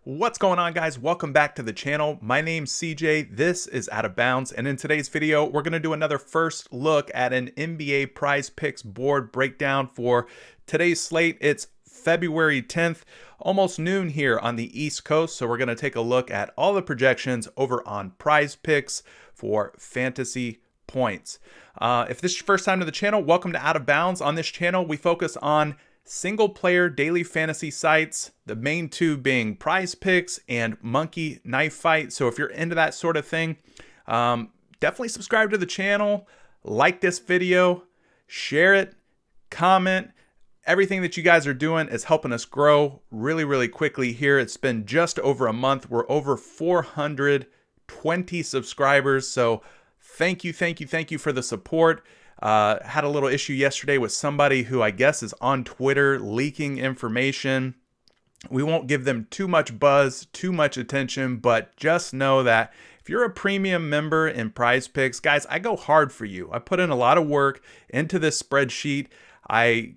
What's going on, guys? Welcome back to the channel. My name's CJ. This is Out of Bounds, and in today's video, we're going to do another first look at an NBA PrizePicks board breakdown for today's slate. It's February 10th, almost noon here on the East Coast, so we're going to take a look at all the projections over on PrizePicks for fantasy points. If this is your first time to the channel, welcome to Out of Bounds. On this channel, we focus on single player daily fantasy sites, the main two being PrizePicks and Monkey Knife Fight. So if you're into that sort of thing, definitely subscribe to the channel, like this video, share it, comment. Everything that you guys are doing is helping us grow really quickly here. It's been just over a month. We're over 420 subscribers. So thank you for the support. Had a little issue yesterday with somebody who I guess is on Twitter leaking information. We won't give them too much buzz, too much attention, but just know that if you're a premium member in PrizePicks, guys, I go hard for you. I put in a lot of work into this spreadsheet. I,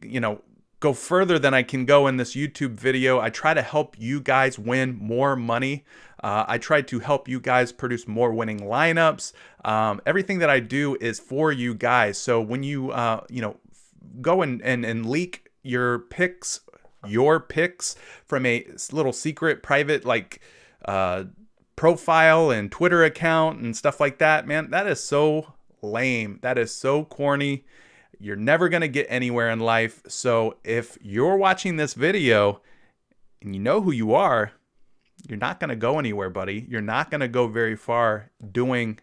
go further than I can go in this YouTube video. I try to help you guys win more money. I try to help you guys produce more winning lineups. Everything that I do is for you guys. So when you, go and leak your picks from a little secret private, profile and Twitter account and stuff like that, man, that is so lame. That is so corny. You're never going to get anywhere in life. So if you're watching this video and you know who you are, you're not going to go anywhere, buddy. You're not going to go very far doing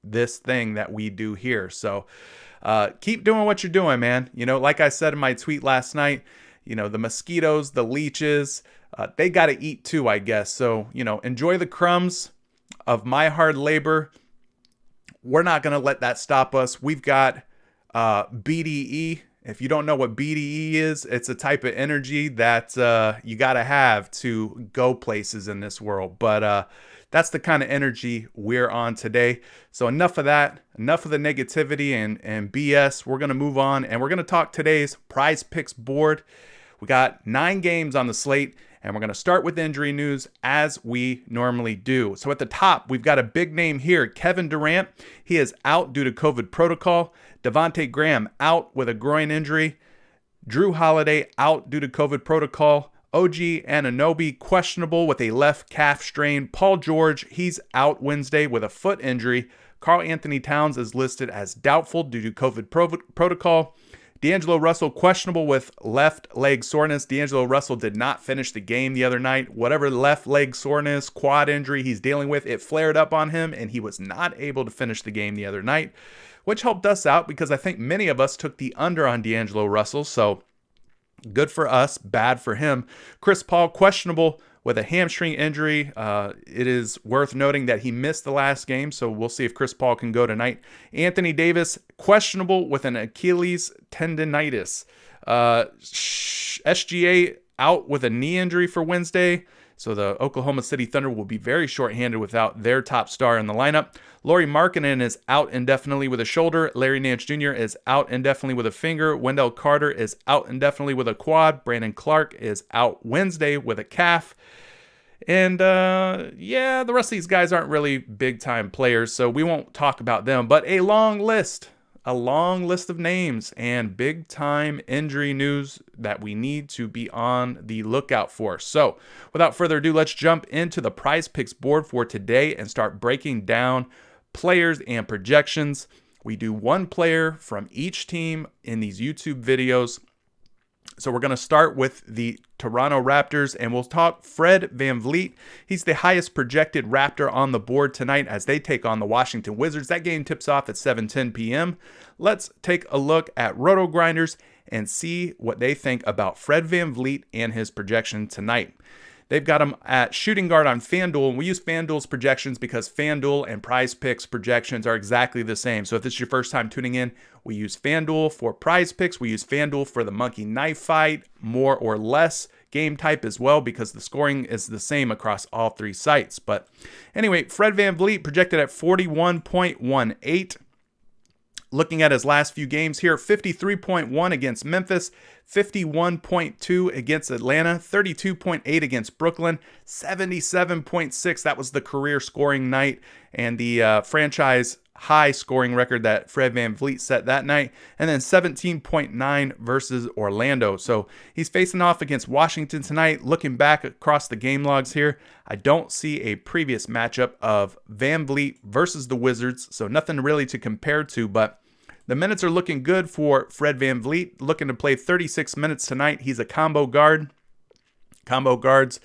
this thing that we do here. So keep doing what you're doing, man. Like I said in my tweet last night, the mosquitoes, the leeches, they got to eat too, I guess. So, enjoy the crumbs of my hard labor. We're not going to let that stop us. We've got BDE. If you don't know what BDE is, it's a type of energy that you got to have to go places in this world. But that's the kind of energy we're on today. So enough of that, enough of the negativity and BS. We're going to move on, and we're going to talk today's PrizePicks board. We got 9 games on the slate, and we're going to start with injury news as we normally do. So at the top, we've got a big name here, Kevin Durant. He is out due to COVID protocol. Devontae Graham out with a groin injury. Drew Holiday out due to COVID protocol. OG Anunoby questionable with a left calf strain. Paul George, he's out Wednesday with a foot injury. Karl Anthony Towns is listed as doubtful due to COVID protocol. D'Angelo Russell questionable with left leg soreness. D'Angelo Russell did not finish the game the other night. Whatever left leg soreness, quad injury he's dealing with, it flared up on him, and he was not able to finish the game the other night, which helped us out because I think many of us took the under on D'Angelo Russell. So good for us, bad for him. Chris Paul questionable with a hamstring injury. It is worth noting that he missed the last game, so we'll see if Chris Paul can go tonight. Anthony Davis, questionable with an Achilles tendonitis. SGA out with a knee injury for Wednesday, so the Oklahoma City Thunder will be very shorthanded without their top star in the lineup. Lauri Markkanen is out indefinitely with a shoulder. Larry Nance Jr. is out indefinitely with a finger. Wendell Carter is out indefinitely with a quad. Brandon Clark is out Wednesday with a calf. And the rest of these guys aren't really big-time players, so we won't talk about them. But a long list of names and big-time injury news that we need to be on the lookout for. So without further ado, let's jump into the PrizePicks board for today and start breaking down players and projections. We do one player from each team in these YouTube videos. So we're going to start with the Toronto Raptors, and we'll talk Fred VanVleet. He's the highest projected Raptor on the board tonight as they take on the Washington Wizards. That game tips off at 7:10 p.m. Let's take a look at Roto Grinders and see what they think about Fred VanVleet and his projection tonight. They've got him at shooting guard on FanDuel, and we use FanDuel's projections because FanDuel and PrizePicks projections are exactly the same. So if this is your first time tuning in, we use FanDuel for PrizePicks. We use FanDuel for the Monkey Knife Fight, more or less game type as well, because the scoring is the same across all 3 sites. But anyway, Fred VanVleet projected at 41.18. Looking at his last few games here, 53.1 against Memphis, 51.2 against Atlanta, 32.8 against Brooklyn, 77.6. That was the career scoring night and the franchise high scoring record that Fred VanVleet set that night. And then 17.9 versus Orlando. So he's facing off against Washington tonight. Looking back across the game logs here, I don't see a previous matchup of VanVleet versus the Wizards. So nothing really to compare to, but the minutes are looking good for Fred VanVleet, looking to play 36 minutes tonight. He's a combo guard. Combo guards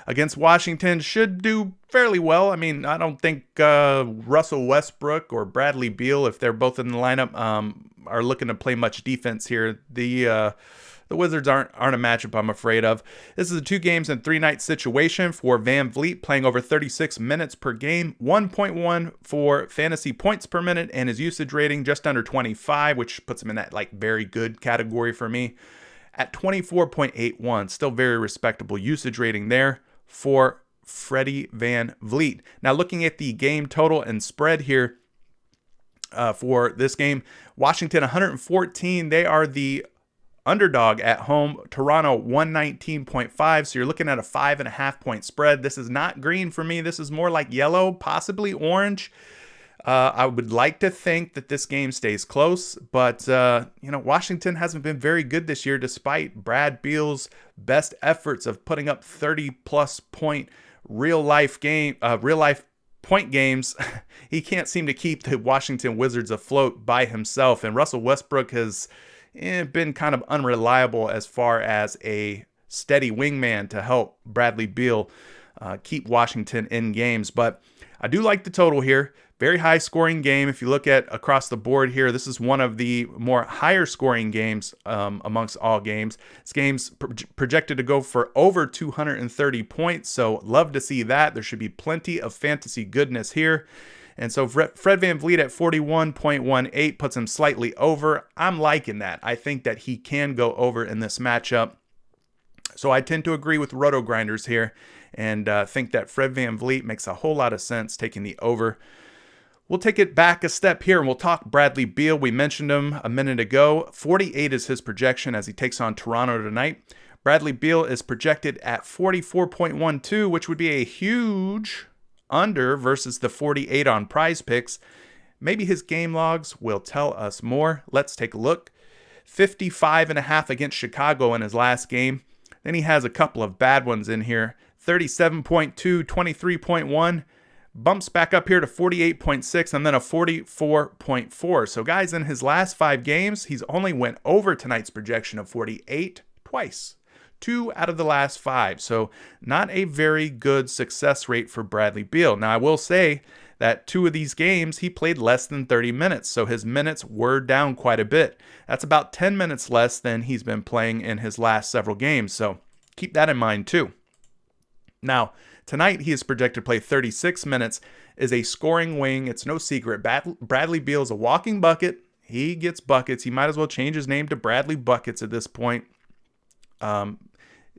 against Washington should do fairly well. I mean, I don't think Russell Westbrook or Bradley Beal, if they're both in the lineup, are looking to play much defense here. The Wizards aren't a matchup I'm afraid of. This is a 2 games and 3 night situation for VanVleet, playing over 36 minutes per game, 1.1 for fantasy points per minute, and his usage rating just under 25, which puts him in that like very good category for me at 24.81. Still very respectable usage rating there for Freddie VanVleet. Now looking at the game total and spread here for this game, Washington 114. They are the underdog at home. Toronto 119.5. So you're looking at a 5.5 point spread. This is not green for me. This is more like yellow, possibly orange. I would like to think that this game stays close, but Washington hasn't been very good this year, despite Brad Beal's best efforts of putting up 30+ point real life point games. He can't seem to keep the Washington Wizards afloat by himself, and Russell Westbrook has been kind of unreliable as far as a steady wingman to help Bradley Beal keep Washington in games. But I do like the total here. Very high scoring game. If you look at across the board here, this is one of the more higher scoring games amongst all games. This game's projected to go for over 230 points. So love to see that. There should be plenty of fantasy goodness here. And so Fred VanVleet at 41.18 puts him slightly over. I'm liking that. I think that he can go over in this matchup. So I tend to agree with Roto Grinders here and think that Fred VanVleet makes a whole lot of sense taking the over. We'll take it back a step here and we'll talk Bradley Beal. We mentioned him a minute ago. 48 is his projection as he takes on Toronto tonight. Bradley Beal is projected at 44.12, which would be a huge under versus the 48 on PrizePicks. Maybe his game logs will tell us more. Let's take a look. 55.5 against Chicago in his last game. Then he has a couple of bad ones in here. 37.2, 23.1. Bumps back up here to 48.6 and then a 44.4. So guys, in his last 5 games, he's only went over tonight's projection of 48 twice. 2 out of the last 5. So not a very good success rate for Bradley Beal. Now I will say that 2 of these games he played less than 30 minutes. So his minutes were down quite a bit. That's about 10 minutes less than he's been playing in his last several games. So keep that in mind too. Now, tonight he is projected to play 36 minutes, is a scoring wing. It's no secret. Bradley Beal is a walking bucket. He gets buckets. He might as well change his name to Bradley Buckets at this point.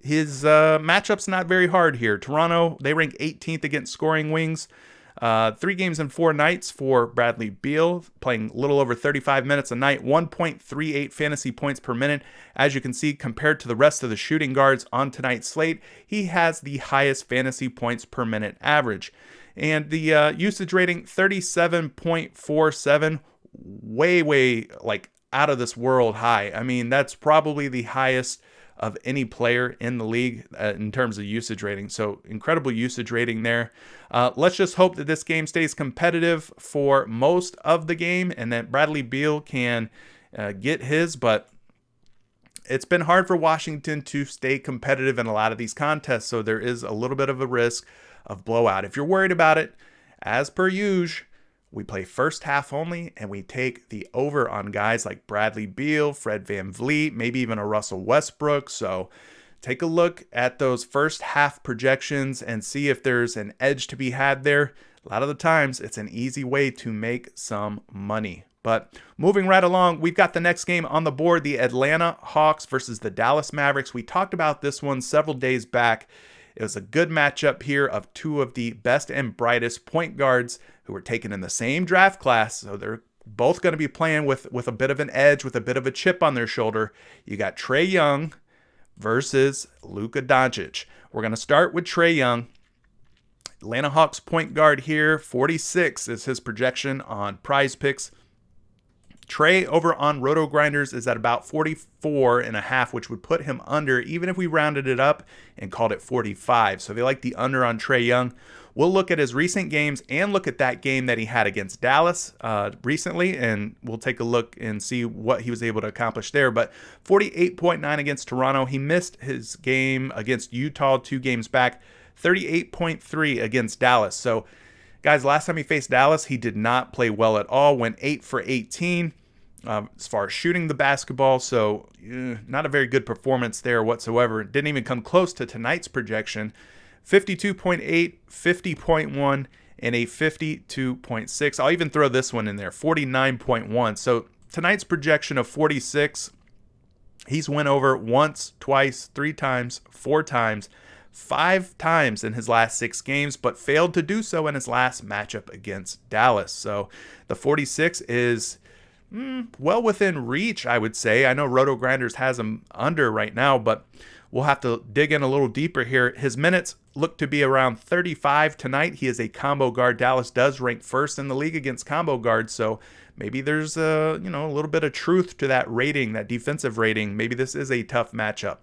His matchup's not very hard here. Toronto, they rank 18th against scoring wings. 3 games and 4 nights for Bradley Beal, playing a little over 35 minutes a night, 1.38 fantasy points per minute. As you can see, compared to the rest of the shooting guards on tonight's slate, he has the highest fantasy points per minute average. And the usage rating, 37.47, way like out of this world high. I mean, that's probably the highest of any player in the league in terms of usage rating. So incredible usage rating there. Let's just hope that this game stays competitive for most of the game and that Bradley Beal can get his, but it's been hard for Washington to stay competitive in a lot of these contests. So there is a little bit of a risk of blowout. If you're worried about it, as per usual, we play first half only, and we take the over on guys like Bradley Beal, Fred VanVleet, maybe even a Russell Westbrook. So take a look at those first half projections and see if there's an edge to be had there. A lot of the times, it's an easy way to make some money. But moving right along, we've got the next game on the board, the Atlanta Hawks versus the Dallas Mavericks. We talked about this one several days back. It was a good matchup here of 2 of the best and brightest point guards who were taken in the same draft class. So they're both going to be playing with a bit of an edge, with a bit of a chip on their shoulder. You got Trae Young versus Luka Doncic. We're going to start with Trae Young. Atlanta Hawks point guard here, 46 is his projection on PrizePicks. Trae over on Roto Grinders is at about 44.5, which would put him under, even if we rounded it up and called it 45. So they like the under on Trae Young. We'll look at his recent games and look at that game that he had against Dallas recently, and we'll take a look and see what he was able to accomplish there. But 48.9 against Toronto. He missed his game against Utah 2 games back. 38.3 against Dallas. So, guys, last time he faced Dallas, he did not play well at all. Went 8 for 18 as far as shooting the basketball. So, not a very good performance there whatsoever. Didn't even come close to tonight's projection. 52.8, 50.1, and a 52.6. I'll even throw this one in there, 49.1. So, tonight's projection of 46, he's went over once, twice, 3 times, 4 times, 5 times in his last 6 games, but failed to do so in his last matchup against Dallas. So the 46 is well within reach, I would say. I know Roto Grinders has him under right now, but we'll have to dig in a little deeper here. His minutes look to be around 35 tonight. He is a combo guard. Dallas does rank first in the league against combo guards, so maybe there's a little bit of truth to that rating, that defensive rating. Maybe this is a tough matchup,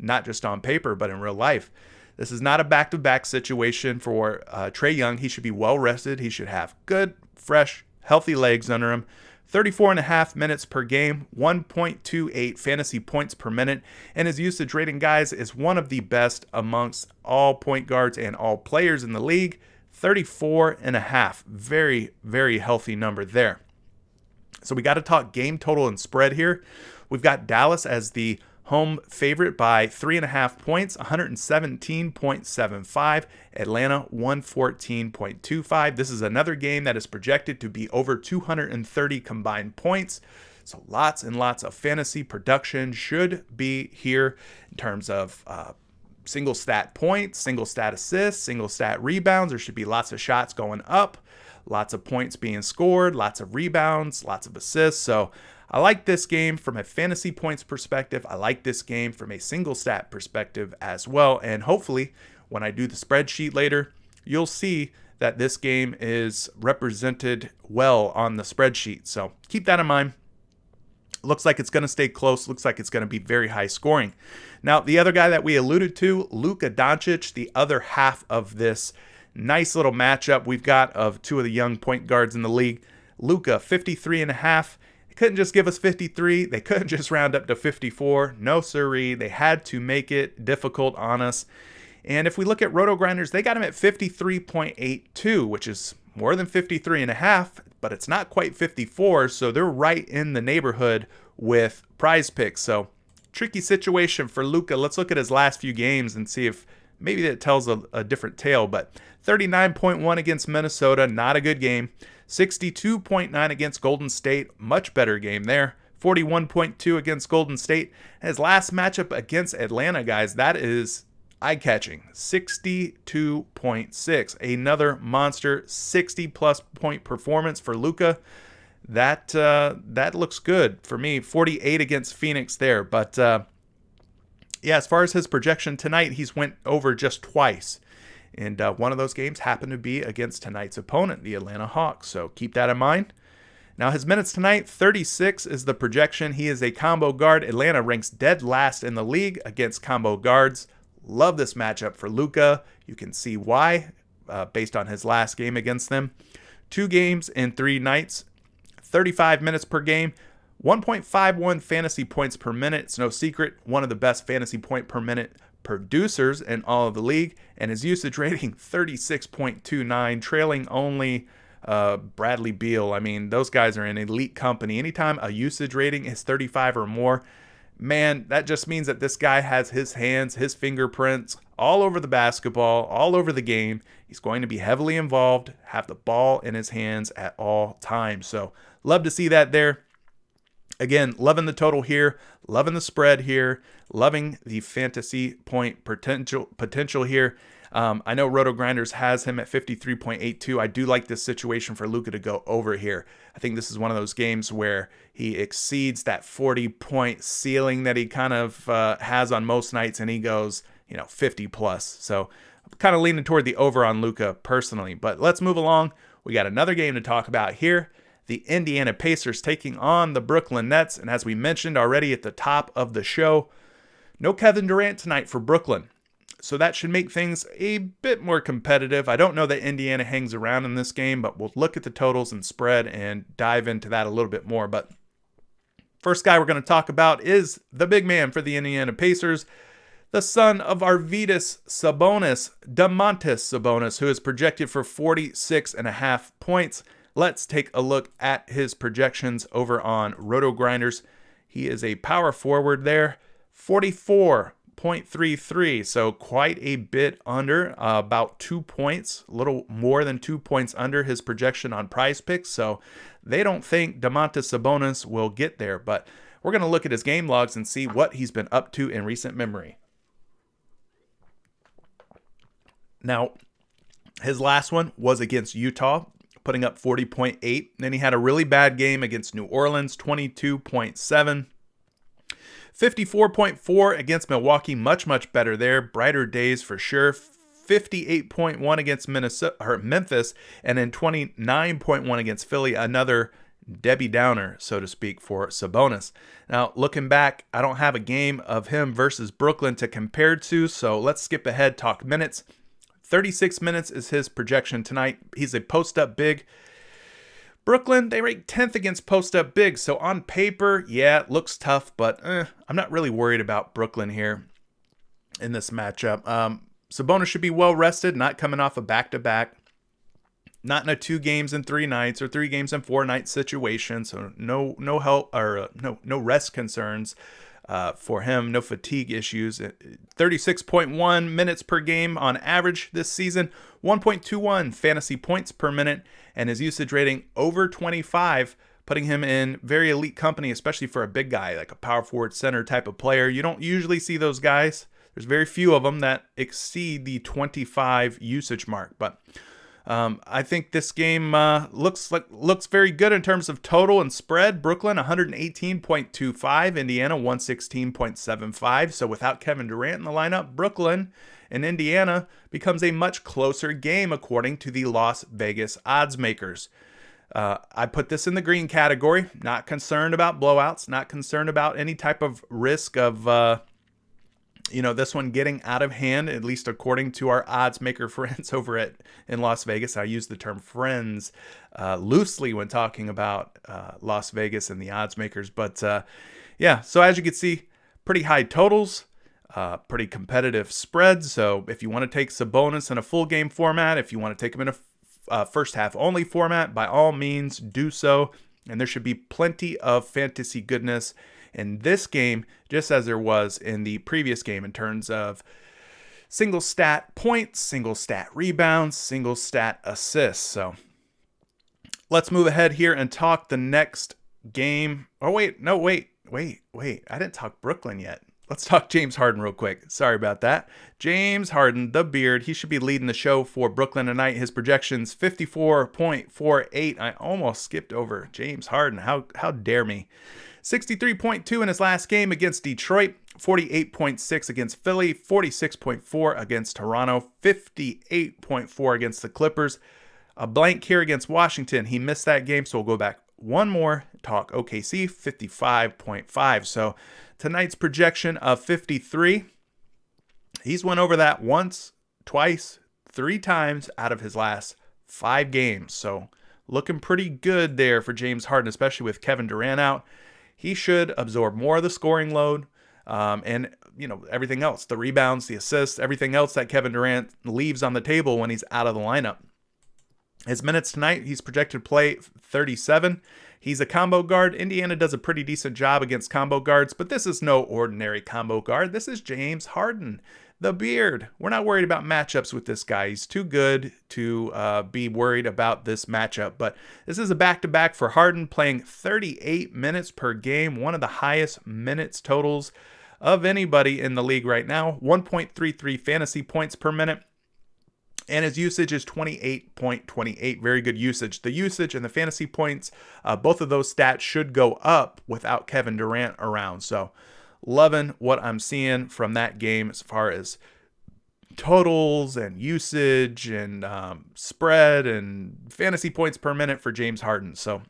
not just on paper, but in real life. This is not a back-to-back situation for Trae Young. He should be well-rested. He should have good, fresh, healthy legs under him. 34.5 minutes per game, 1.28 fantasy points per minute, and his usage rating, guys, is one of the best amongst all point guards and all players in the league. 34.5. Very, very healthy number there. So we got to talk game total and spread here. We've got Dallas as the home favorite by 3.5 points, 117.75. Atlanta, 114.25. This is another game that is projected to be over 230 combined points. So lots and lots of fantasy production should be here in terms of single stat points, single stat assists, single stat rebounds. There should be lots of shots going up, lots of points being scored, lots of rebounds, lots of assists. So I like this game from a fantasy points perspective. I like this game from a single stat perspective as well. And hopefully, when I do the spreadsheet later, you'll see that this game is represented well on the spreadsheet. So keep that in mind. Looks like it's going to stay close. Looks like it's going to be very high scoring. Now, the other guy that we alluded to, Luka Doncic, the other half of this nice little matchup we've got of 2 of the young point guards in the league. Luka, 53.5. They couldn't just give us 53. They couldn't just round up to 54. No siree. They had to make it difficult on us. And if we look at Roto Grinders, they got him at 53.82, which is more than 53.5, but it's not quite 54. So they're right in the neighborhood with PrizePicks. So tricky situation for Luka. Let's look at his last few games and see if maybe that tells a different tale. But 39.1 against Minnesota, not a good game. 62.9 against Golden State, much better game there. 41.2 against Golden State. His last matchup against Atlanta, guys, that is eye-catching. 62.6, another monster 60-plus point performance for Luka. That looks good for me. 48 against Phoenix there, but yeah, as far as his projection tonight, he's went over just twice. And one of those games happened to be against tonight's opponent, the Atlanta Hawks. So keep that in mind. Now, his minutes tonight, 36 is the projection. He is a combo guard. Atlanta ranks dead last in the league against combo guards. Love this matchup for Luka. You can see why based on his last game against them. 2 games in 3 nights, 35 minutes per game. 1.51 fantasy points per minute. It's no secret, one of the best fantasy point per minute producers in all of the league, and his usage rating 36.29, trailing only Bradley Beal. I mean, those guys are in elite company. Anytime a usage rating is 35 or more, man, that just means that this guy has his hands, his fingerprints all over the basketball, all over the game. He's going to be heavily involved, have the ball in his hands at all times. So love to see that there. Again, loving the total here, loving the spread here, loving the fantasy point potential here. I know Roto Grinders has him at 53.82. I do like this situation for Luka to go over here. I think this is one of those games where he exceeds that 40-point ceiling that he kind of has on most nights, and he goes, 50 plus. So I'm kind of leaning toward the over on Luka personally. But let's move along. We got another game to talk about here. The Indiana Pacers taking on the Brooklyn Nets. And as we mentioned already at the top of the show, no Kevin Durant tonight for Brooklyn. So that should make things a bit more competitive. I don't know that Indiana hangs around in this game, but we'll look at the totals and spread and dive into that a little bit more. But first guy we're going to talk about is the big man for the Indiana Pacers, the son of Arvydas Sabonis, Domantas Sabonis, who is projected for 46.5 points. Let's take a look at his projections over on Roto Grinders. He is a power forward there, 44.33, so quite a bit under, about 2 points, a little more than 2 points under his projection on PrizePicks. So they don't think Domantas Sabonis will get there, but we're going to look at his game logs and see what he's been up to in recent memory. Now, his last one was against Utah, putting up 40.8. Then he had a really bad game against New Orleans, 22.7. 54.4 against Milwaukee, much better there. Brighter days for sure. 58.1 against Memphis, and then 29.1 against Philly. Another Debbie Downer, so to speak, for Sabonis. Now, looking back, I don't have a game of him versus Brooklyn to compare to, so let's skip ahead, talk minutes. 36 minutes is his projection tonight. He's a post-up big. Brooklyn, they rank 10th against post-up big, so on paper, yeah, it looks tough, but I'm not really worried about Brooklyn here in this matchup. Sabonis should be well rested, not coming off a back-to-back, not in a 2 games in 3 nights or 3 games in 4 nights situation, so no help or no rest concerns for him, no fatigue issues. 36.1 minutes per game on average this season, 1.21 fantasy points per minute, and his usage rating over 25, putting him in very elite company, especially for a big guy, like a power forward center type of player. You don't usually see those guys. There's very few of them that exceed the 25 usage mark, but I think this game looks very good in terms of total and spread. Brooklyn 118.25, Indiana 116.75. So without Kevin Durant in the lineup, Brooklyn and Indiana becomes a much closer game according to the Las Vegas odds makers. I put this in the green category. Not concerned about blowouts. Not concerned about any type of risk of this one getting out of hand, at least according to our odds maker friends over in Las Vegas. I use the term friends loosely when talking about Las Vegas and the odds makers. But so as you can see, pretty high totals, pretty competitive spreads. So if you want to take Sabonis in a full game format, if you want to take him in a first half only format, by all means do so. And there should be plenty of fantasy goodness in this game, just as there was in the previous game in terms of single stat points, single stat rebounds, single stat assists. So let's move ahead here and talk the next game. Oh, wait. I didn't talk Brooklyn yet. Let's talk James Harden real quick. Sorry about that. James Harden, the beard, he should be leading the show for Brooklyn tonight. His projections 54.48. I almost skipped over James Harden. How dare me? 63.2 in his last game against Detroit, 48.6 against Philly, 46.4 against Toronto, 58.4 against the Clippers. A blank here against Washington. He missed that game, so we'll go back one more. Talk OKC, 55.5. So tonight's projection of 53. He's went over that once, twice, 3 times out of his last 5 games. So looking pretty good there for James Harden, especially with Kevin Durant out. He should absorb more of the scoring load and, everything else, the rebounds, the assists, everything else that Kevin Durant leaves on the table when he's out of the lineup. His minutes tonight, he's projected to play 37. He's a combo guard. Indiana does a pretty decent job against combo guards, but this is no ordinary combo guard. This is James Harden, the beard. We're not worried about matchups with this guy. He's too good to be worried about this matchup. But this is a back-to-back for Harden, playing 38 minutes per game, one of the highest minutes totals of anybody in the league right now. 1.33 fantasy points per minute, And his usage is 28.28. Very good usage. The usage and the fantasy points, both of those stats should go up without Kevin Durant around. So loving what I'm seeing from that game as far as totals and usage and spread and fantasy points per minute for James Harden. So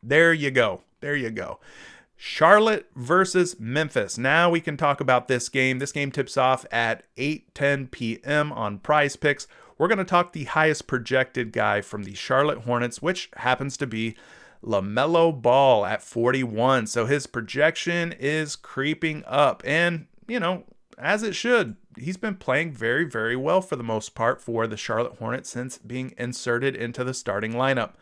there you go. There you go. Charlotte versus Memphis. Now we can talk about this game. This game tips off at 8:10 p.m. on PrizePicks. We're going to talk the highest projected guy from the Charlotte Hornets, which happens to be LaMelo Ball at 41. So his projection is creeping up. And, as it should. He's been playing very, very well for the most part for the Charlotte Hornets since being inserted into the starting lineup.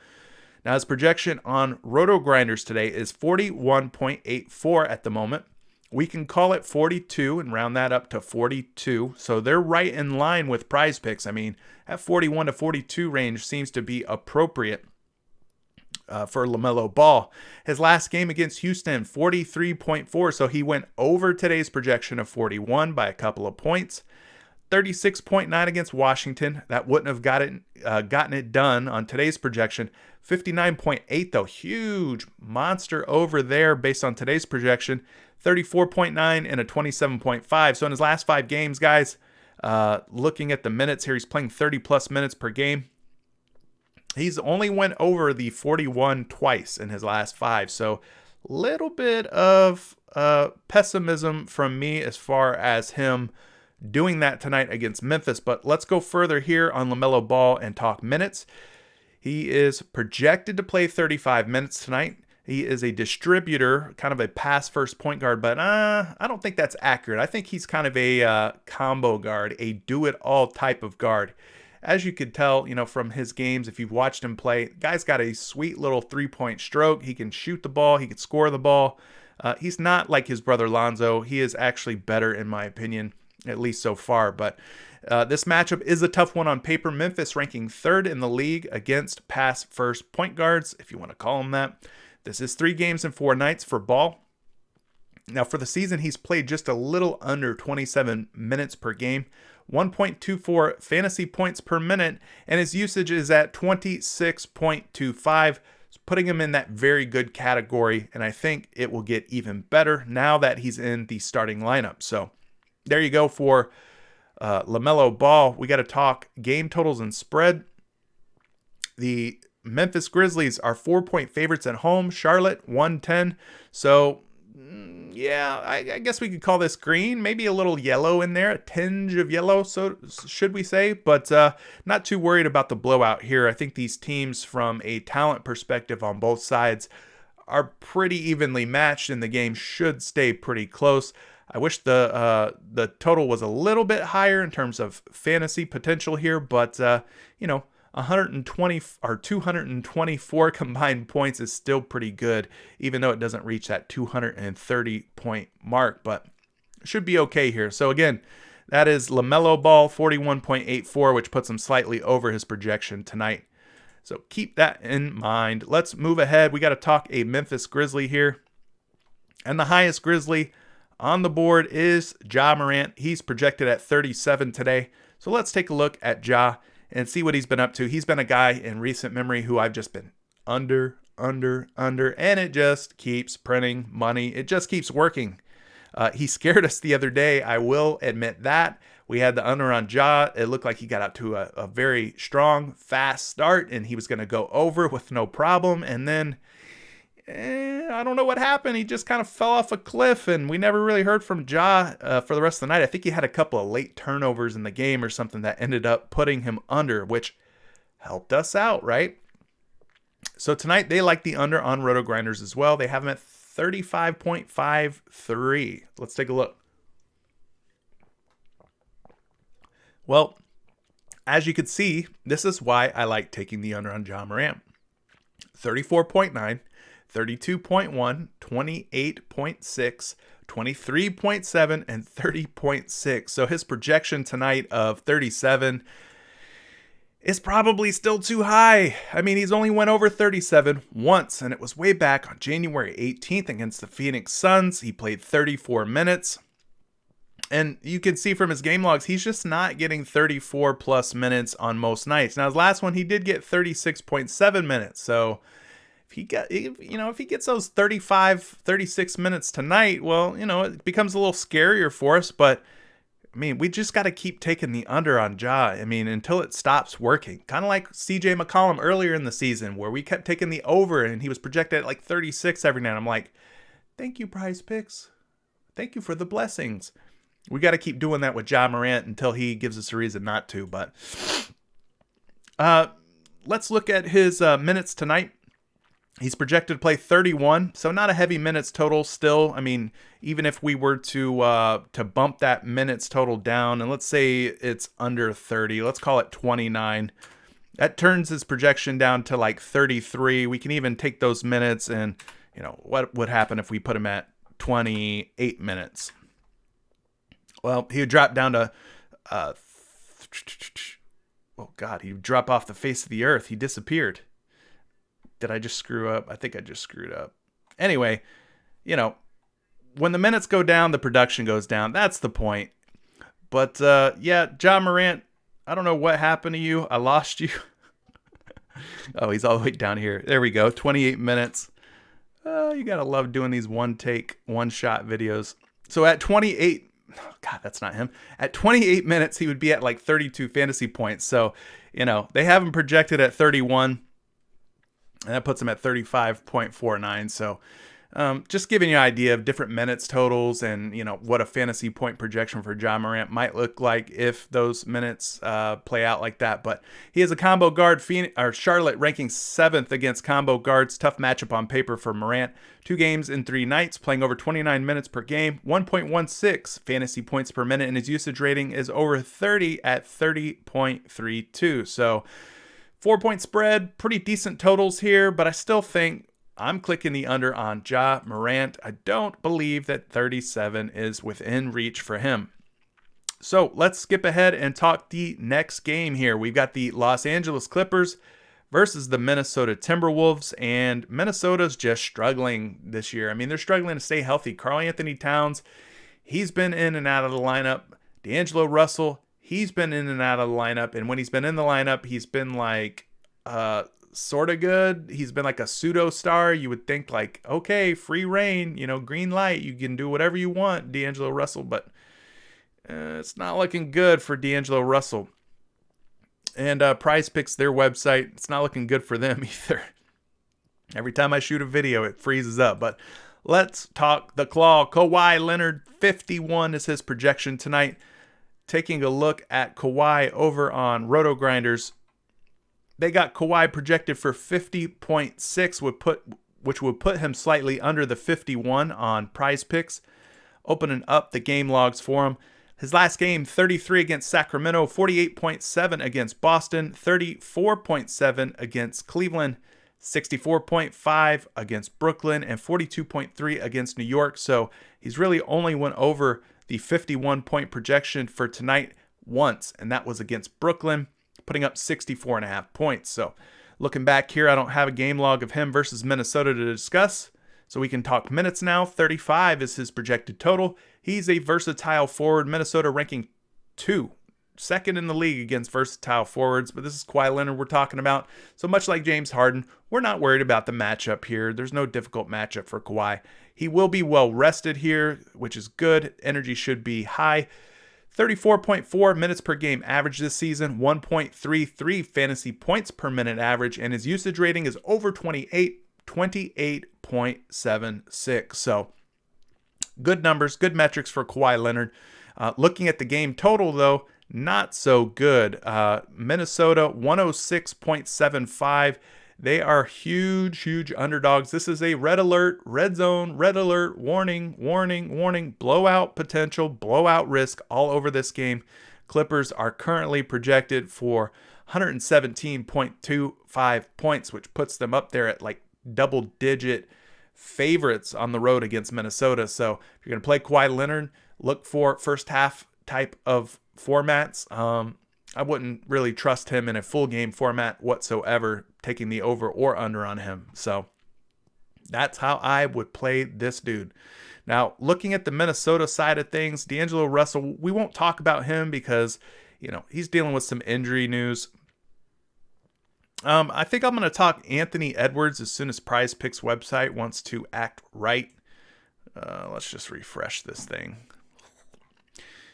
Now, his projection on Roto Grinders today is 41.84 at the moment. We can call it 42 and round that up to 42. So they're right in line with PrizePicks. I mean, that 41 to 42 range seems to be appropriate for LaMelo Ball. His last game against Houston, 43.4. So he went over today's projection of 41 by a couple of points. 36.9 against Washington. That wouldn't have gotten it done on today's projection. 59.8 though. Huge monster over there based on today's projection. 34.9 and a 27.5. So in his last 5 games, guys, looking at the minutes here, he's playing 30 plus minutes per game. He's only went over the 41 twice in his last 5. So little bit of pessimism from me as far as him doing that tonight against Memphis. But let's go further here on LaMelo Ball and talk minutes. He is projected to play 35 minutes tonight. He is a distributor, kind of a pass-first point guard, but I don't think that's accurate. I think he's kind of a combo guard, a do-it-all type of guard. As you could tell, from his games, if you've watched him play, the guy's got a sweet little three-point stroke. He can shoot the ball. He can score the ball. He's not like his brother Lonzo. He is actually better, in my opinion, at least so far. But this matchup is a tough one on paper. Memphis ranking 3rd in the league against pass-first point guards, if you want to call them that. This is 3 games and 4 nights for Ball. Now, for the season, he's played just a little under 27 minutes per game, 1.24 fantasy points per minute, and his usage is at 26.25, putting him in that very good category, and I think it will get even better now that he's in the starting lineup. So there you go for LaMelo Ball. We got to talk game totals and spread. The Memphis Grizzlies are 4-point favorites at home. Charlotte 110. So yeah, I guess we could call this green, maybe a little yellow in there, a tinge of yellow, so should we say, but not too worried about the blowout here. I think these teams from a talent perspective on both sides are pretty evenly matched, and the game should stay pretty close. I wish the total was a little bit higher in terms of fantasy potential here, but 120 or 224 combined points is still pretty good, even though it doesn't reach that 230 point mark, but should be okay here. So again, that is LaMelo Ball 41.84, which puts him slightly over his projection tonight. So keep that in mind. Let's move ahead. We got to talk a Memphis Grizzly here. And the highest Grizzly on the board is Ja Morant. He's projected at 37 today. So let's take a look at Ja and see what he's been up to. He's been a guy in recent memory who I've just been under, and it just keeps printing money. It just keeps working. He scared us the other day. I will admit that. We had the under on Ja. It looked like he got out to a very strong, fast start, and he was going to go over with no problem. And then, I don't know what happened. He just kind of fell off a cliff, and we never really heard from Ja for the rest of the night. I think he had a couple of late turnovers in the game or something that ended up putting him under, which helped us out, right? So tonight, they like the under on Roto Grinders as well. They have him at 35.53. Let's take a look. Well, as you can see, this is why I like taking the under on Ja Morant. 34.9. 32.1, 28.6, 23.7, and 30.6. So his projection tonight of 37 is probably still too high. I mean, he's only went over 37 once, and it was way back on January 18th against the Phoenix Suns. He played 34 minutes. And you can see from his game logs, he's just not getting 34 plus minutes on most nights. Now, his last one, he did get 36.7 minutes. So if he gets those 35, 36 minutes tonight, well, it becomes a little scarier for us. But I mean, we just got to keep taking the under on Ja. I mean, until it stops working. Kind of like CJ McCollum earlier in the season, where we kept taking the over and he was projected at like 36 every night. I'm like, thank you, PrizePicks. Thank you for the blessings. We got to keep doing that with Ja Morant until he gives us a reason not to. But let's look at his minutes tonight. He's projected to play 31, so not a heavy minutes total still. I mean, even if we were to bump that minutes total down, and let's say it's under 30, let's call it 29. That turns his projection down to like 33. We can even take those minutes and, what would happen if we put him at 28 minutes? Well, he would drop down to, he would drop off the face of the earth. He disappeared. Did I just screw up? I think I just screwed up. Anyway, when the minutes go down, the production goes down. That's the point. But, Ja Morant, I don't know what happened to you. I lost you. Oh, he's all the way down here. There we go. 28 minutes. You got to love doing these one-take, one-shot videos. So at 28... God, that's not him. At 28 minutes, he would be at like 32 fantasy points. So, they have him projected at 31. And that puts him at 35.49. So, just giving you an idea of different minutes totals and, what a fantasy point projection for Ja Morant might look like if those minutes play out like that. But he is a combo guard. Charlotte ranking 7th against combo guards. Tough matchup on paper for Morant. 2 games in 3 nights, playing over 29 minutes per game, 1.16 fantasy points per minute, and his usage rating is over 30 at 30.32. So 4-point spread, pretty decent totals here, but I still think I'm clicking the under on Ja Morant. I don't believe that 37 is within reach for him. So let's skip ahead and talk the next game here. We've got the Los Angeles Clippers versus the Minnesota Timberwolves, and Minnesota's just struggling this year. I mean, they're struggling to stay healthy. Karl Anthony Towns, he's been in and out of the lineup. D'Angelo Russell, he's been in and out of the lineup, and when he's been in the lineup, he's been like sort of good. He's been like a pseudo star. You would think like, okay, free reign, green light, you can do whatever you want, D'Angelo Russell, but it's not looking good for D'Angelo Russell. And PrizePicks, their website, it's not looking good for them either. Every time I shoot a video, it freezes up. But let's talk the Claw. Kawhi Leonard, 51 is his projection tonight. Taking a look at Kawhi over on Roto Grinders, they got Kawhi projected for 50.6, which would put him slightly under the 51 on PrizePicks. Opening up the game logs for him. His last game, 33 against Sacramento, 48.7 against Boston, 34.7 against Cleveland, 64.5 against Brooklyn, and 42.3 against New York. So he's really only went over the 51-point projection for tonight once, and that was against Brooklyn, putting up 64.5 points. So looking back here, I don't have a game log of him versus Minnesota to discuss. So we can talk minutes now. 35 is his projected total. He's a versatile forward. Minnesota ranking 2, second in the league against versatile forwards. But this is Kawhi Leonard we're talking about. So much like James Harden, we're not worried about the matchup here. There's no difficult matchup for Kawhi. He will be well rested here, which is good. Energy should be high. 34.4 minutes per game average this season, 1.33 fantasy points per minute average, and his usage rating is over 28.76. So good numbers, good metrics for Kawhi Leonard. Looking at the game total, though, not so good. Minnesota, 106.75. They are huge underdogs. This is a red alert, red zone, red alert, warning, blowout potential, blowout risk all over this game. Clippers are currently projected for 117.25 points, which puts them up there at like double-digit favorites on the road against Minnesota. So if you're going to play Kawhi Leonard, look for first half type of formats. I wouldn't really trust him in a full game format whatsoever, taking the over or under on him. So that's how I would play this dude. Now, looking at the Minnesota side of things, D'Angelo Russell, we won't talk about him because, he's dealing with some injury news. I think I'm going to talk Anthony Edwards as soon as PrizePicks website wants to act right. Let's just refresh this thing.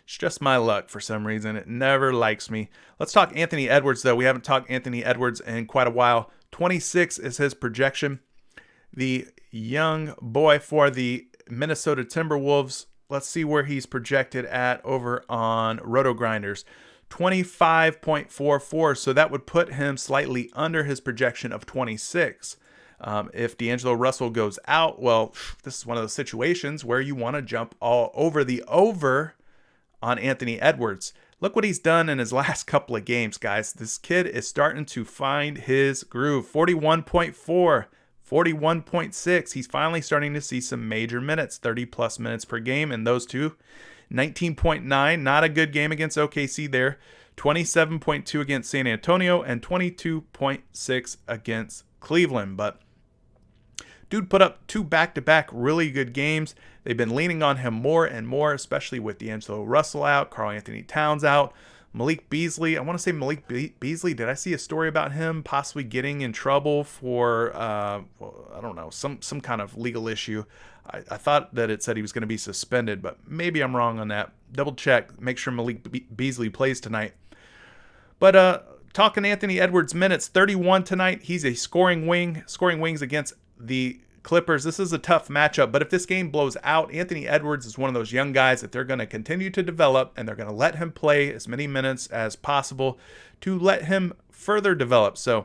It's just my luck for some reason. It never likes me. Let's talk Anthony Edwards, though. We haven't talked Anthony Edwards in quite a while. 26 is his projection. The young boy for the Minnesota Timberwolves. Let's see where he's projected at over on RotoGrinders. 25.44. So that would put him slightly under his projection of 26. If D'Angelo Russell goes out, well, this is one of those situations where you want to jump all over the over on Anthony Edwards. Look what he's done in his last couple of games, guys. This kid is starting to find his groove. 41.4. 41.6. He's finally starting to see some major minutes, 30 plus minutes per game in those two. 19.9, not a good game against OKC there. 27.2 against San Antonio and 22.6 against Cleveland. But dude put up 2 back-to-back really good games. They've been leaning on him more and more, especially with D'Angelo Russell out, Karl Anthony Towns out. Malik Beasley, I want to say Malik Beasley, did I see a story about him possibly getting in trouble for, I don't know, some kind of legal issue? I thought that it said he was going to be suspended, but maybe I'm wrong on that. Double check, make sure Malik Beasley plays tonight. But talking Anthony Edwards minutes, 31 tonight. He's a scoring wings against the Clippers. This is a tough matchup, but if this game blows out, Anthony Edwards is one of those young guys that they're going to continue to develop, and they're going to let him play as many minutes as possible to let him further develop. So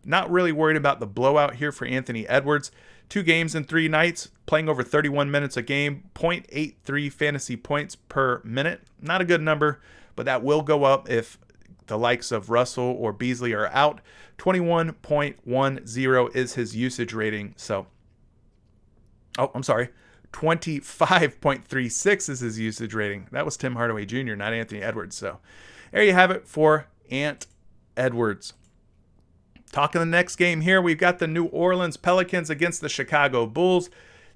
not really worried about the blowout here for Anthony Edwards. 2 games in 3 nights, playing over 31 minutes a game, 0.83 fantasy points per minute. Not a good number, but that will go up if the likes of Russell or Beasley are out. 21.10 is his usage rating. So, 25.36 is his usage rating. That was Tim Hardaway Jr., not Anthony Edwards. So there you have it for Ant Edwards. Talking the next game here, we've got the New Orleans Pelicans against the Chicago Bulls.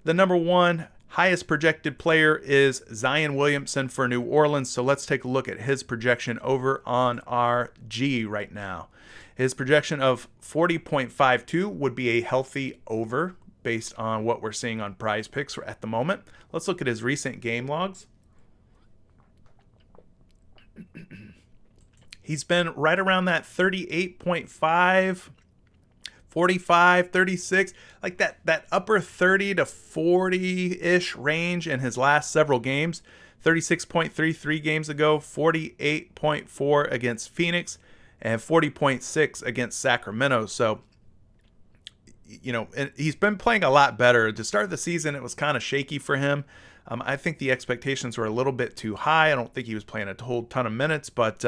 The number 1 highest projected player is Zion Williamson for New Orleans. So let's take a look at his projection over on RG right now. His projection of 40.52 would be a healthy over based on what we're seeing on PrizePicks at the moment. Let's look at his recent game logs. He's been right around that 38.5, 45, 36, like that upper 30 to 40-ish range in his last several games. 36.33 games ago, 48.4 against Phoenix, and 40.6 against Sacramento. So, he's been playing a lot better. To start the season, it was kind of shaky for him. I think the expectations were a little bit too high. I don't think he was playing a whole ton of minutes, but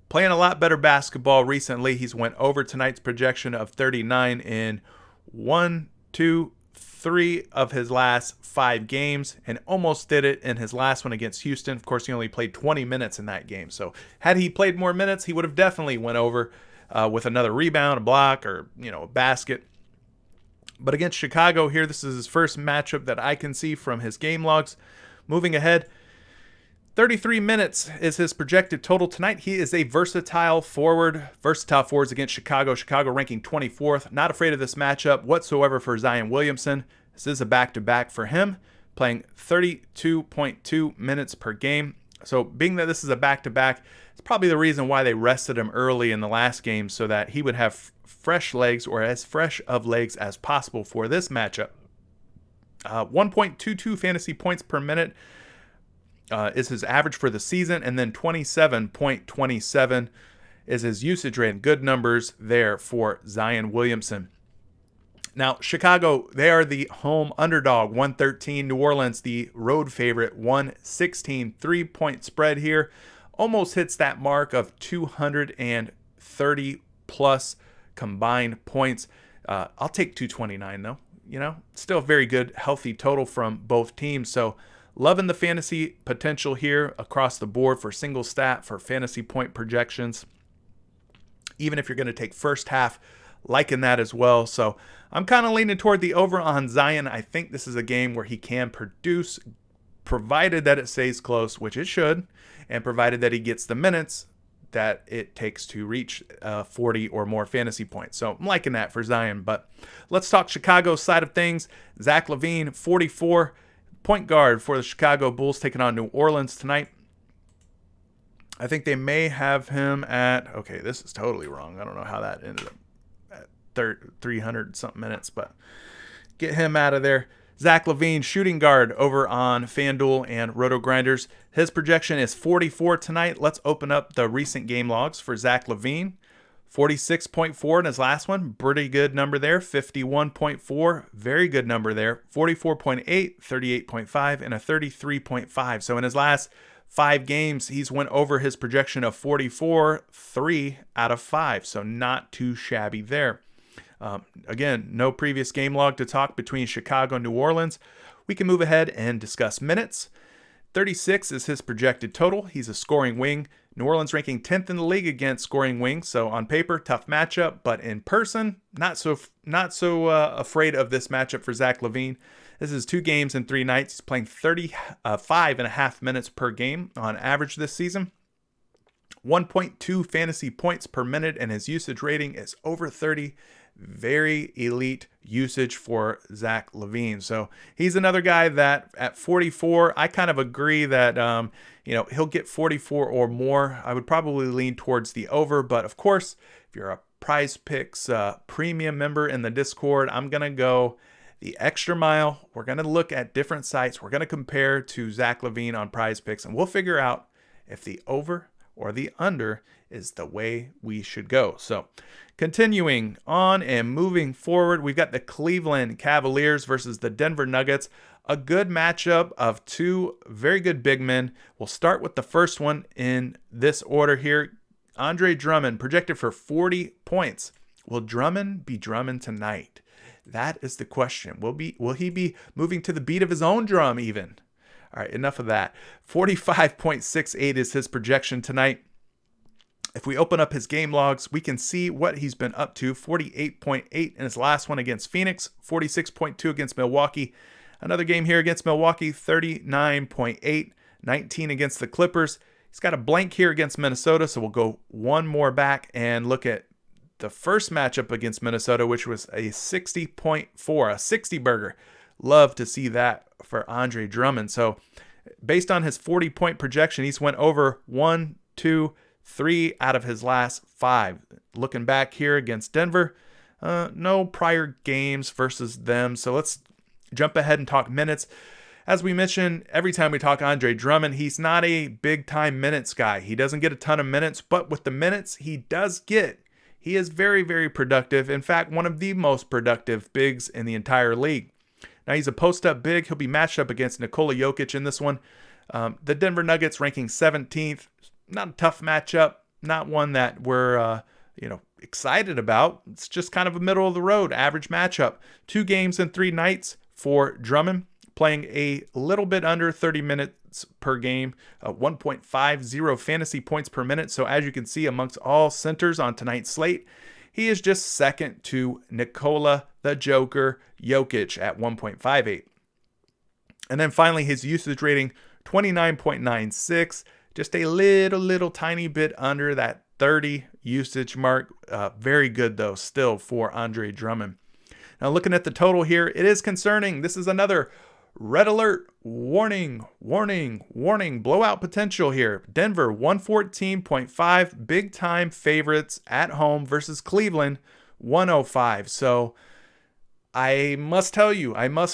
playing a lot better basketball recently. He's went over tonight's projection of 39 in 1, 2, 3 of his last 5 games, and almost did it in his last one against Houston. Of course, he only played 20 minutes in that game. So had he played more minutes, he would have definitely went over with another rebound, a block, or a basket. But against Chicago here, this is his first matchup that I can see from his game logs. Moving ahead, 33 minutes is his projected total tonight. He is a versatile forward. Versatile forwards against Chicago. Chicago ranking 24th. Not afraid of this matchup whatsoever for Zion Williamson. This is a back-to-back for him, playing 32.2 minutes per game. So being that this is a back-to-back, it's probably the reason why they rested him early in the last game so that he would have fresh legs, or as fresh of legs as possible for this matchup. 1.22 fantasy points per minute is his average for the season, and then 27.27 is his usage rate. Good numbers there for Zion Williamson. Now, Chicago, they are the home underdog, 113. New Orleans, the road favorite, 116. 3-point spread here. Almost hits that mark of 230 plus combined points. I'll take 229 though. Still a very good, healthy total from both teams. So loving the fantasy potential here across the board for single stat, for fantasy point projections. Even if you're going to take first half liking that as well. So I'm kind of leaning toward the over on Zion. I think this is a game where he can produce, provided that it stays close, which it should, and provided that he gets the minutes that it takes to reach 40 or more fantasy points. So I'm liking that for Zion. But let's talk Chicago side of things. Zach LaVine, 44, point guard for the Chicago Bulls, taking on New Orleans tonight. I think they may have him at, okay, this is totally wrong. I don't know how that ended up at 300 something minutes, but get him out of there. Zach LaVine, shooting guard over on FanDuel and Roto Grinders. His projection is 44 tonight. Let's open up the recent game logs for Zach LaVine. 46.4 in his last one. Pretty good number there. 51.4. Very good number there. 44.8, 38.5, and a 33.5. So in his last 5 games, he's went over his projection of 44, 3 out of 5. So not too shabby there. Again, no previous game log to talk between Chicago and New Orleans. We can move ahead and discuss minutes. 36 is his projected total. He's a scoring wing. New Orleans ranking 10th in the league against scoring wings. So on paper, tough matchup, but in person, not so afraid of this matchup for Zach LaVine. This is 2 games in 3 nights. He's playing 35.5 minutes per game on average this season. 1.2 fantasy points per minute, and his usage rating is over 30. Very elite usage for Zach LaVine. So he's another guy that at 44, I kind of agree that he'll get 44 or more. I would probably lean towards the over, but of course, if you're a PrizePicks premium member in the Discord, I'm gonna go the extra mile. We're gonna look at different sites. We're gonna compare to Zach LaVine on PrizePicks, and we'll figure out if the over or the under is the way we should go. So continuing on and moving forward, we've got the Cleveland Cavaliers versus the Denver Nuggets. A good matchup of 2 very good big men. We'll start with the first one in this order here. Andre Drummond projected for 40 points. Will Drummond be drumming tonight? That is the question. Will he be moving to the beat of his own drum even? All right, enough of that. 45.68 is his projection tonight. If we open up his game logs, we can see what he's been up to. 48.8 in his last one against Phoenix, 46.2 against Milwaukee. Another game here against Milwaukee, 39.8, 19 against the Clippers. He's got a blank here against Minnesota, so we'll go one more back and look at the first matchup against Minnesota, which was a 60.4, a 60 burger. Love to see that for Andre Drummond. So based on his 40-point projection, he's went over 1, 2, 3 out of his last 5. Looking back here against Denver, no prior games versus them. So let's jump ahead and talk minutes. As we mentioned, every time we talk Andre Drummond, he's not a big-time minutes guy. He doesn't get a ton of minutes, but with the minutes he does get, he is very, very productive. In fact, one of the most productive bigs in the entire league. Now, he's a post-up big. He'll be matched up against Nikola Jokic in this one. The Denver Nuggets ranking 17th. Not a tough matchup. Not one that we're, excited about. It's just kind of a middle-of-the-road average matchup. 2 games in 3 nights for Drummond, playing a little bit under 30 minutes per game, 1.50 fantasy points per minute. So as you can see, amongst all centers on tonight's slate, he is just second to Nikola the Joker Jokic at 1.58. And then finally, his usage rating, 29.96, just a little tiny bit under that 30 usage mark. Very good, though, still for Andre Drummond. Now, looking at the total here, it is concerning. This is another red alert, warning, blowout potential here. Denver, 114.5, big-time favorites at home versus Cleveland, 105. So I must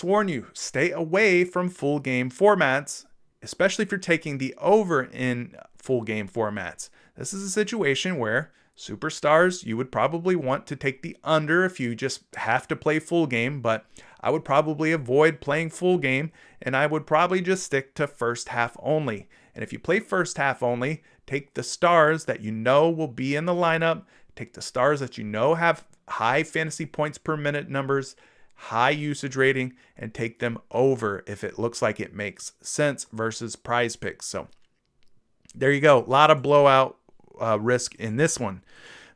warn you, stay away from full game formats, especially if you're taking the over in full game formats. This is a situation where superstars, you would probably want to take the under if you just have to play full game, but I would probably avoid playing full game, and I would probably just stick to first half only. And if you play first half only, take the stars that you know will be in the lineup, take the stars that you know have high fantasy points per minute numbers, high usage rating, and take them over if it looks like it makes sense versus PrizePicks. So there you go. A lot of blowout risk in this one.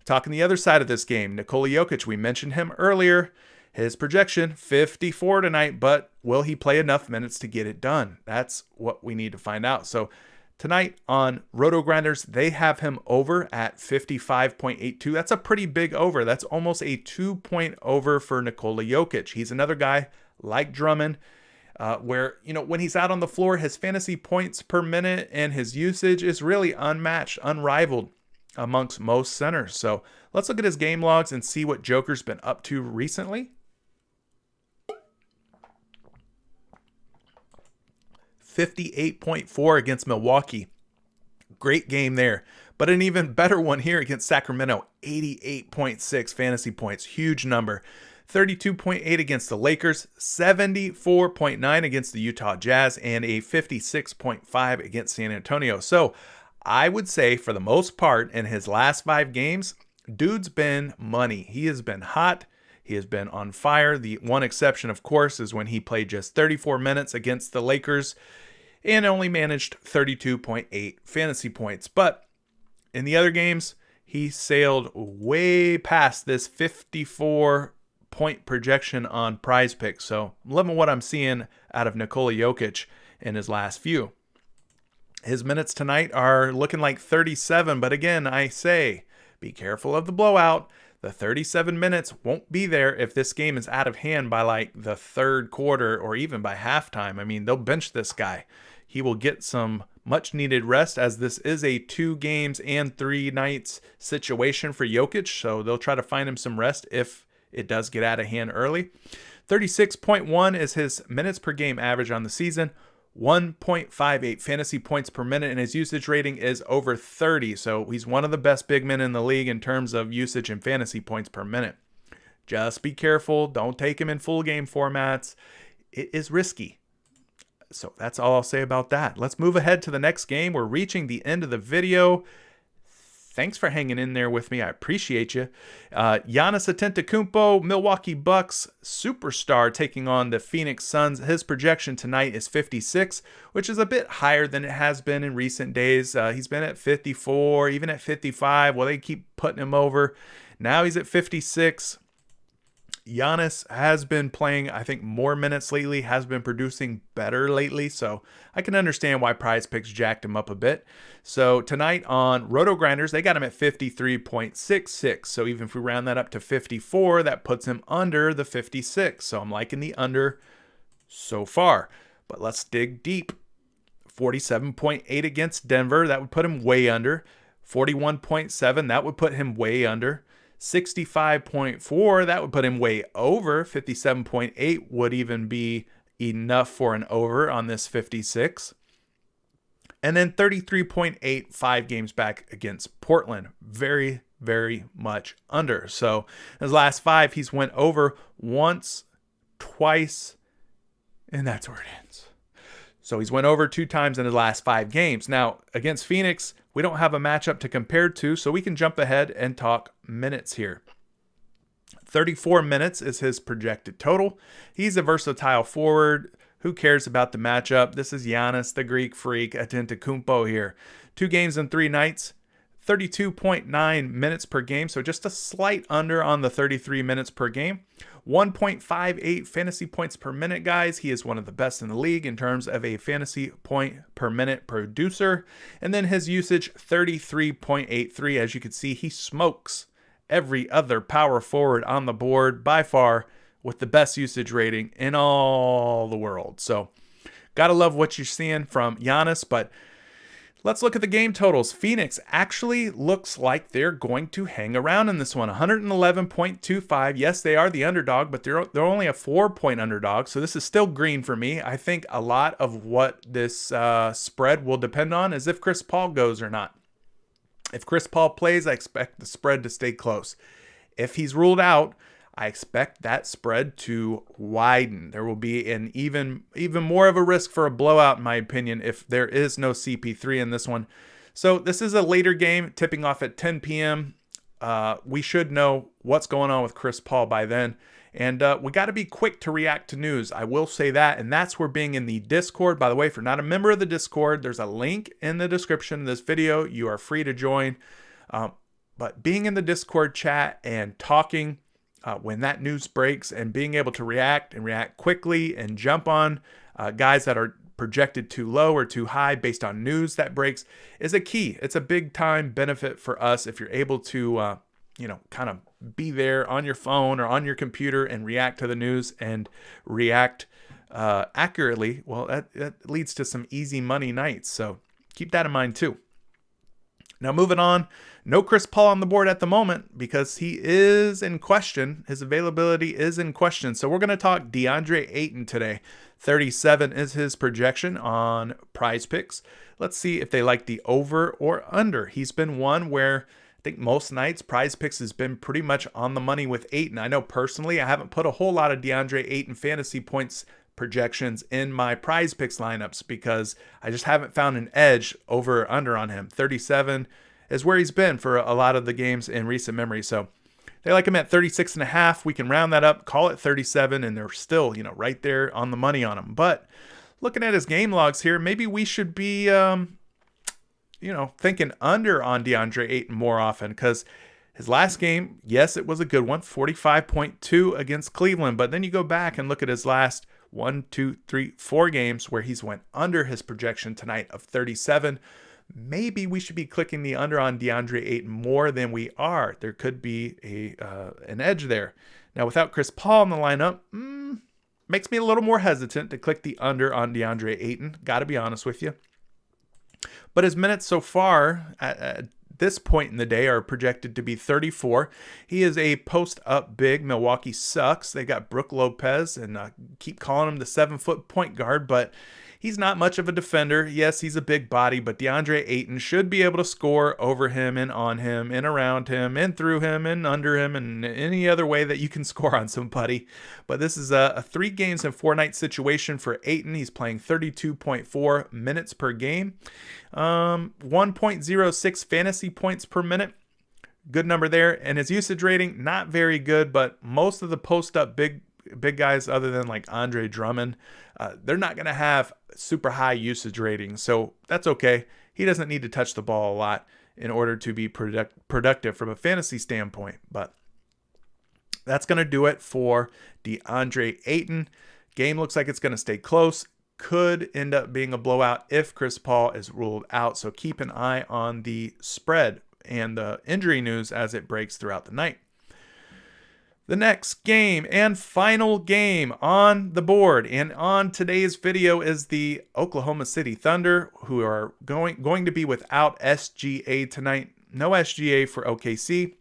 Talking the other side of this game, Nikola Jokic, we mentioned him earlier. His projection, 54 tonight, but will he play enough minutes to get it done? That's what we need to find out. So tonight on Roto Grinders, they have him over at 55.82. That's a pretty big over. That's almost a 2-point over for Nikola Jokic. He's another guy like Drummond, where, when he's out on the floor, his fantasy points per minute and his usage is really unmatched, unrivaled amongst most centers. So let's look at his game logs and see what Joker's been up to recently. 58.4 against Milwaukee. Great game there. But an even better one here against Sacramento. 88.6 fantasy points. Huge number. 32.8 against the Lakers. 74.9 against the Utah Jazz. And a 56.5 against San Antonio. So I would say for the most part in his last 5 games, dude's been money. He has been hot. He has been on fire. The one exception, of course, is when he played just 34 minutes against the Lakers and only managed 32.8 fantasy points. But in the other games, he sailed way past this 54-point projection on PrizePicks. So I'm loving what I'm seeing out of Nikola Jokic in his last few. His minutes tonight are looking like 37, but again, I say, be careful of the blowout. The 37 minutes won't be there if this game is out of hand by like the third quarter or even by halftime. I mean, they'll bench this guy. He will get some much needed rest, as this is a 2 games and 3 nights situation for Jokic. So they'll try to find him some rest if it does get out of hand early. 36.1 is his minutes per game average on the season. 1.58 fantasy points per minute, and his usage rating is over 30. So he's one of the best big men in the league in terms of usage and fantasy points per minute. Just be careful. Don't take him in full game formats. It is risky. So that's all I'll say about that. Let's move ahead to the next game. We're reaching the end of the video. Thanks for hanging in there with me. I appreciate you. Giannis Antetokounmpo, Milwaukee Bucks superstar, taking on the Phoenix Suns. His projection tonight is 56, which is a bit higher than it has been in recent days. He's been at 54, even at 55. Well, they keep putting him over. Now he's at 56. Giannis has been playing, I think, more minutes lately, has been producing better lately, so I can understand why PrizePicks jacked him up a bit. So tonight on Roto Grinders, they got him at 53.66, so even if we round that up to 54, that puts him under the 56, so I'm liking the under so far. But let's dig deep. 47.8 against Denver, that would put him way under. 41.7, that would put him way under. 65.4, that would put him way over. 57.8 would even be enough for an over on this 56. And then 33.8, 5 games back against Portland. Very, very much under. So his last 5, he's went over once, twice, and that's where it ends. So he's went over 2 times in his last 5 games. Now, against Phoenix, we don't have a matchup to compare to, so we can jump ahead and talk minutes here. 34 minutes is his projected total. He's a versatile forward. Who cares about the matchup? This is Giannis, the Greek freak, Antetokounmpo here. 2 games and 3 nights. 32.9 minutes per game, so just a slight under on the 33 minutes per game. 1.58 fantasy points per minute, guys. He is one of the best in the league in terms of a fantasy point per minute producer. And then his usage, 33.83. As you can see, he smokes every other power forward on the board by far, with the best usage rating in all the world. So gotta love what you're seeing from Giannis, but let's look at the game totals. Phoenix actually looks like they're going to hang around in this one. 111.25. Yes, they are the underdog, but they're only a 4-point underdog, so this is still green for me. I think a lot of what this spread will depend on is if Chris Paul goes or not. If Chris Paul plays, I expect the spread to stay close. If he's ruled out, I expect that spread to widen. There will be an even more of a risk for a blowout, in my opinion, if there is no CP3 in this one. So this is a later game, tipping off at 10 p.m. We should know what's going on with Chris Paul by then. And we got to be quick to react to news. I will say that. And that's where being in the Discord. By the way, if you're not a member of the Discord, there's a link in the description of this video. You are free to join. But being in the Discord chat and talking when that news breaks and being able to react and react quickly and jump on guys that are projected too low or too high based on news that breaks is a key. It's a big time benefit for us if you're able to, kind of be there on your phone or on your computer and react to the news and react accurately. Well, that leads to some easy money nights. So keep that in mind too. Now moving on, no Chris Paul on the board at the moment because he is in question. His availability is in question. So we're going to talk DeAndre Ayton today. 37 is his projection on PrizePicks. Let's see if they like the over or under. He's been one where I think most nights PrizePicks has been pretty much on the money with Ayton. I know personally I haven't put a whole lot of DeAndre Ayton fantasy points projections in my PrizePicks lineups because I just haven't found an edge over or under on him. 37 is where he's been for a lot of the games in recent memory. So they like him at 36.5. We can round that up, call it 37, and they're still, right there on the money on him. But looking at his game logs here, maybe we should be, thinking under on DeAndre Ayton more often because his last game, yes, it was a good one, 45.2 against Cleveland. But then you go back and look at his last 4 games where he's went under his projection tonight of 37. Maybe we should be clicking the under on DeAndre Ayton more than we are. There could be an edge there. Now, without Chris Paul in the lineup, makes me a little more hesitant to click the under on DeAndre Ayton. Got to be honest with you. But his minutes so far at this point in the day are projected to be 34. He is a post-up big. Milwaukee sucks. They got Brook Lopez and keep calling him the 7-foot point guard, but he's not much of a defender. Yes, he's a big body, but DeAndre Ayton should be able to score over him and on him and around him and through him and under him and any other way that you can score on somebody. But this is a 3 games and 4 night situation for Ayton. He's playing 32.4 minutes per game. 1.06 fantasy points per minute. Good number there. And his usage rating, not very good, but most of the post-up big guys other than like Andre Drummond, they're not going to have super high usage ratings. So that's okay. He doesn't need to touch the ball a lot in order to be productive from a fantasy standpoint. But that's going to do it for DeAndre Ayton. Game looks like it's going to stay close. Could end up being a blowout if Chris Paul is ruled out. So keep an eye on the spread and the injury news as it breaks throughout the night. The next game and final game on the board and on today's video is the Oklahoma City Thunder, who are going to be without SGA tonight. No SGA for OKC.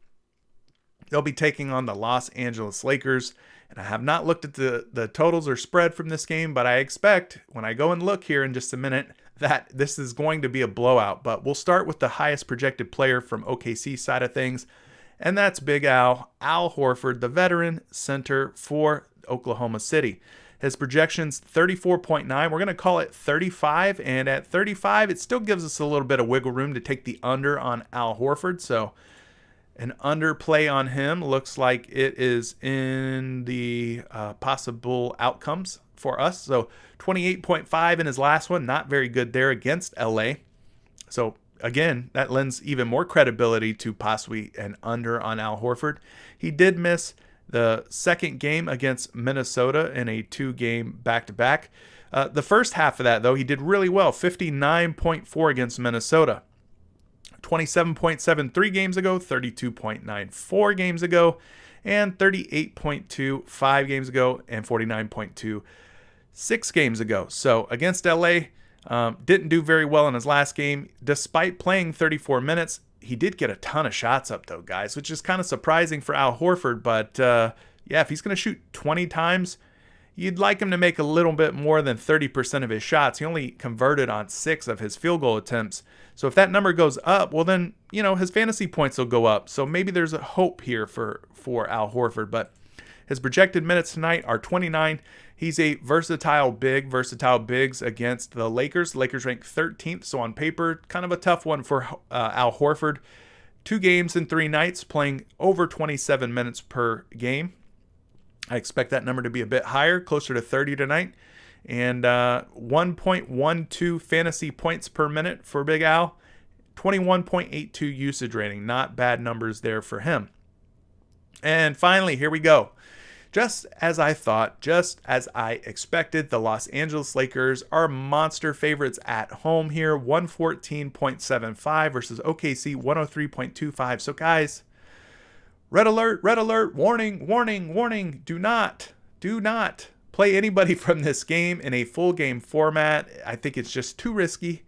They'll be taking on the Los Angeles Lakers. And I have not looked at the totals or spread from this game, but I expect when I go and look here in just a minute that this is going to be a blowout. But we'll start with the highest projected player from OKC side of things, and that's Big Al Horford, the veteran center for Oklahoma City. His projections 34.9. We're going to call it 35, and at 35, it still gives us a little bit of wiggle room to take the under on Al Horford. So an underplay on him looks like it is in the possible outcomes for us. So 28.5 in his last one, not very good there against LA. So again, that lends even more credibility to possibly an under on Al Horford. He did miss the second game against Minnesota in a 2-game back-to-back. The first half of that, though, he did really well, 59.4 against Minnesota. 27.7 3 games ago, 32.94 games ago, and 38.2 5 games ago, and 49.2 6 games ago. So against LA, didn't do very well in his last game. Despite playing 34 minutes, he did get a ton of shots up, though, guys, which is kind of surprising for Al Horford. But yeah, if he's going to shoot 20 times, you'd like him to make a little bit more than 30% of his shots. He only converted on 6 of his field goal attempts. So if that number goes up, well then, his fantasy points will go up. So maybe there's a hope here for Al Horford. But his projected minutes tonight are 29. He's a versatile bigs against the Lakers. Lakers rank 13th. So on paper, kind of a tough one for Al Horford. 2 games in 3 nights, playing over 27 minutes per game. I expect that number to be a bit higher, closer to 30 tonight. And 1.12 fantasy points per minute for Big Al. 21.82 usage rating. Not bad numbers there for him. And finally, here we go. Just as I thought, just as I expected, the Los Angeles Lakers are monster favorites at home here, 114.75 versus OKC 103.25. So guys, red alert, warning, warning, warning. Do not play anybody from this game in a full game format. I think it's just too risky.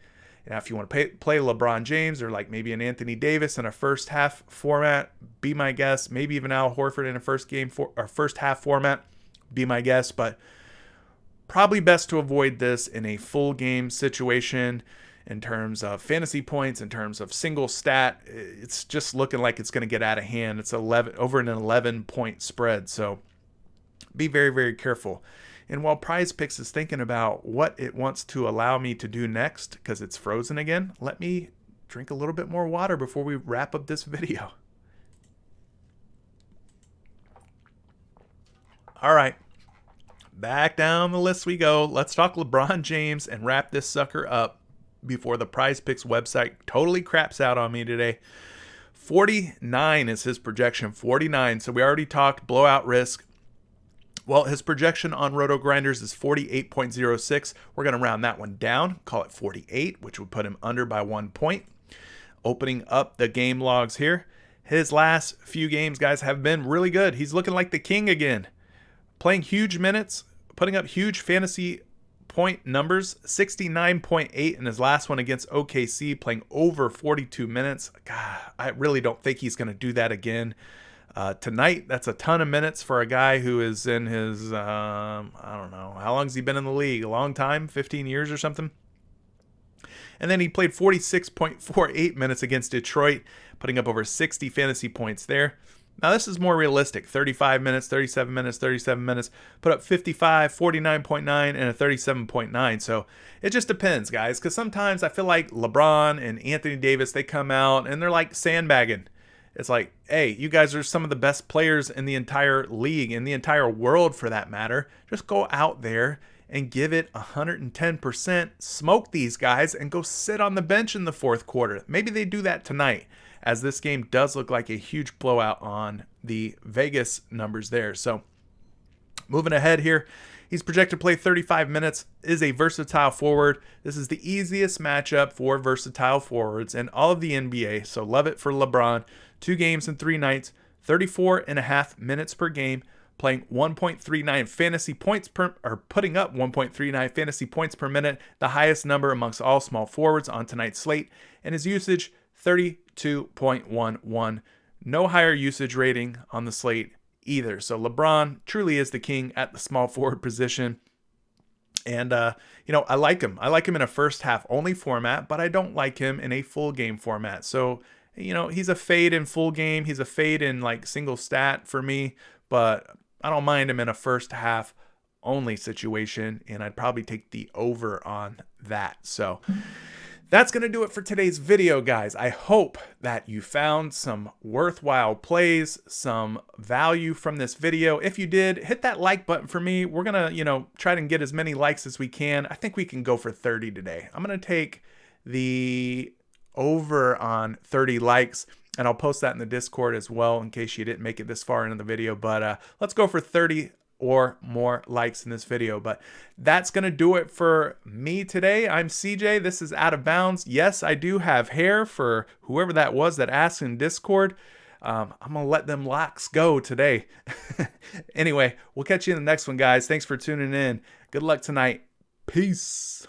Now, if you want to play LeBron James or like maybe an Anthony Davis in a first half format, be my guest. Maybe even Al Horford in a first half format, be my guest. But probably best to avoid this in a full game situation in terms of fantasy points, in terms of single stat. It's just looking like it's going to get out of hand. It's over an 11-point spread. So be very, very careful. And while PrizePicks is thinking about what it wants to allow me to do next, because it's frozen again, let me drink a little bit more water before we wrap up this video. All right, back down the list we go. Let's talk LeBron James and wrap this sucker up before the PrizePicks website totally craps out on me today. 49 is his projection, 49. So we already talked blowout risk. Well, his projection on Roto Grinders is 48.06. We're going to round that one down, call it 48, which would put him under by 1 point. Opening up the game logs here. His last few games, guys, have been really good. He's looking like the king again. Playing huge minutes, putting up huge fantasy point numbers. 69.8 in his last one against OKC, playing over 42 minutes. God, I really don't think he's going to do that again. Tonight, that's a ton of minutes for a guy who is in his, I don't know, how long has he been in the league? A long time, 15 years or something? And then he played 46.48 minutes against Detroit, putting up over 60 fantasy points there. Now, this is more realistic. 35 minutes, 37 minutes, 37 minutes. Put up 55, 49.9, and a 37.9. So it just depends, guys, because sometimes I feel like LeBron and Anthony Davis, they come out and they're like sandbagging. It's like, hey, you guys are some of the best players in the entire league, in the entire world for that matter. Just go out there and give it 110%. Smoke these guys and go sit on the bench in the fourth quarter. Maybe they do that tonight, as this game does look like a huge blowout on the Vegas numbers there. So moving ahead here, he's projected to play 35 minutes, is a versatile forward. This is the easiest matchup for versatile forwards in all of the NBA, so love it for LeBron. 2 games and 3 nights, 34.5 minutes per game, playing 1.39 fantasy points putting up 1.39 fantasy points per minute, the highest number amongst all small forwards on tonight's slate, and his usage 32.11. No higher usage rating on the slate either. So LeBron truly is the king at the small forward position. And, I like him. I like him in a first half only format, but I don't like him in a full game format. So, he's a fade in full game. He's a fade in like single stat for me, but I don't mind him in a first half only situation. And I'd probably take the over on that. So that's going to do it for today's video, guys. I hope that you found some worthwhile plays, some value from this video. If you did, hit that like button for me. We're going to, try to get as many likes as we can. I think we can go for 30 today. I'm going to take the over on 30 likes, and I'll post that in the Discord as well in case you didn't make it this far into the video. But let's go for 30 or more likes in this video. But that's going to do it for me today. I'm CJ. This is Out of Bounds. Yes, I do have hair for whoever that was that asked in Discord. I'm going to let them locks go today. Anyway, we'll catch you in the next one, guys. Thanks for tuning in. Good luck tonight. Peace.